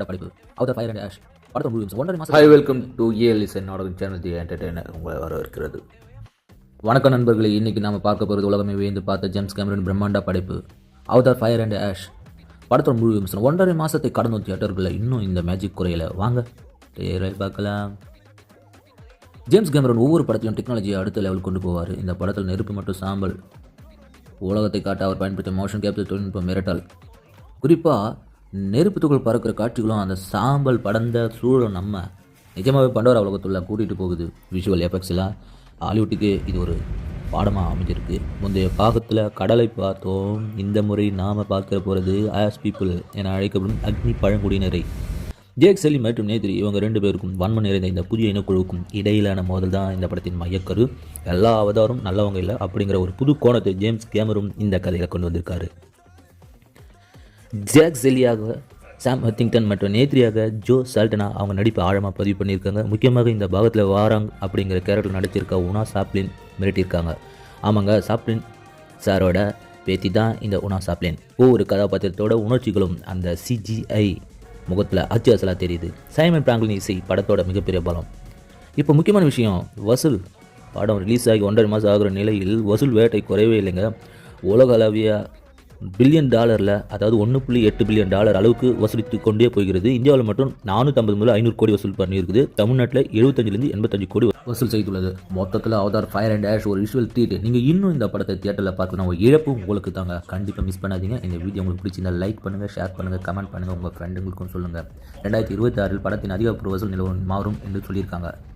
பிரம்மாண்ட படைப்பு out fire and ash படத்தோட முழு 1.5 மாசம். ஹாய், வெல்கம் டு ஏலிசன் நாடகம் சேனல் தி என்டர்டெய்னர். உங்களை வரவேற்கிறது. வணக்கம் நண்பர்களே. இன்றைக்கி நாம் பார்க்க போகிறது உலகமே வியந்து பார்த்த ஜேம்ஸ் கேமரன் பிரம்மாண்ட படைப்பு அவுட் ஃபயர் அண்ட் ஆஷ் படத்தோட முழு விமர்சனம். 1.5 மாதத்தை கடந்த தியேட்டர்களில் இன்னும் இந்த மேஜிக் குறையலை. வாங்க பார்க்கலாம். ஜேம்ஸ் கேமரன் ஒவ்வொரு படத்திலும் டெக்னாலஜியை அடுத்த லெவல் கொண்டு போவார். இந்த படத்தில் நெருப்பு மற்றும் சாம்பல் உலகத்தை காட்ட அவர் பயன்படுத்திய மோஷன் கேப்சர் தொழில்நுட்பம் மிரட்டல். குறிப்பாக நெருப்பு துகள் பறக்கிற காட்சிகளும் அந்த சாம்பல் படந்த சூழலும் நம்ம நிஜமாகவே பண்டோரா உலகத்துள்ள கூட்டிகிட்டு போகுது. விஷுவல் எஃபெக்ட்ஸ்லாம் ஹாலிவுட்டுக்கு இது ஒரு பாடமாக அமைஞ்சிருக்கு. முந்தைய பாகத்தில் கடலை பார்த்தோம். இந்த முறை நாம் பார்க்க போகிறது ஆஸ் பீப்புள் என அழைக்கப்படும் அக்னி பழங்குடியினரை. ஜேக் செல்லி மற்றும் நேத்ரி இவங்க 2 பேருக்கும் வன்மம் நிறைந்த இந்த புதிய இனக்குழுவுக்கும் இடையிலான மோதல் தான் இந்த படத்தின் மையக்கரு. எல்லா அவதாரும் நல்லவங்க இல்லை அப்படிங்கிற ஒரு புது கோணத்தை ஜேம்ஸ் கேமரன் இந்த கதையில் கொண்டு வந்திருக்காரு. ஜேக் செல்லியாக சாம் ஹத்திங்டன் மற்றும் நேத்ரியாக ஜோ சால்டனா அவங்க நடிப்பை ஆழமாக பதிவு பண்ணியிருக்காங்க. முக்கியமாக இந்த பாகத்தில் வாராங் அப்படிங்கிற கேரக்டர் நடிச்சிருக்க உனா சாப்ளின் மிரட்டியிருக்காங்க. ஆமாங்க, சாப்ளின் சாரோட பேத்தி தான் இந்த உனா சாப்ளின். ஒவ்வொரு கதாபாத்திரத்தோட உணர்ச்சிகளும் அந்த சிஜிஐ முகத்தில் அச்சு தெரியுது. சைமன் பிராங்க்லின் இசை படத்தோட மிகப்பெரிய பலம். இப்போ முக்கியமான விஷயம் வசூல். படம் ரிலீஸ் ஆகி 1.5 மாதம் ஆகிற நிலையில் வசூல் வேட்டை குறையவே இல்லைங்க. உலக அளவிய $1 பில்லியன், அதாவது $1.8 பில்லியன் அளவுக்கு வசூலித்து கொண்டே போகிறது. இந்தியாவில் மட்டும் 450 முதல் 500 கோடி வசூல் பண்ணியிருக்குது. தமிழ்நாட்டில் 75 85 கோடி வசூல் செய்துள்ளது. மொத்தத்தில் அவதார் ஃபயர் அண்ட் ஆஷ் ஒரு விஷுவல் ட்ரீட். நீங்கள் இன்னும் இந்த படத்தை தியேட்டரில் பார்க்கணும். ஒரு இழப்பு உங்களுக்கு தாங்க. கண்டிப்பாக மிஸ் பண்ணாதீங்க. இந்த வீடியோ உங்களுக்கு பிடிச்சிருந்தா லைக் பண்ணுங்கள், ஷேர் பண்ணுங்கள், கமெண்ட் பண்ணுங்கள், உங்கள் ஃப்ரெண்டுங்களுக்கும் சொல்லுங்கள். 2026 படத்தின் அதிகபூர்வ வசூல் நிலவரம் மாறும் என்று சொல்லியிருக்காங்க.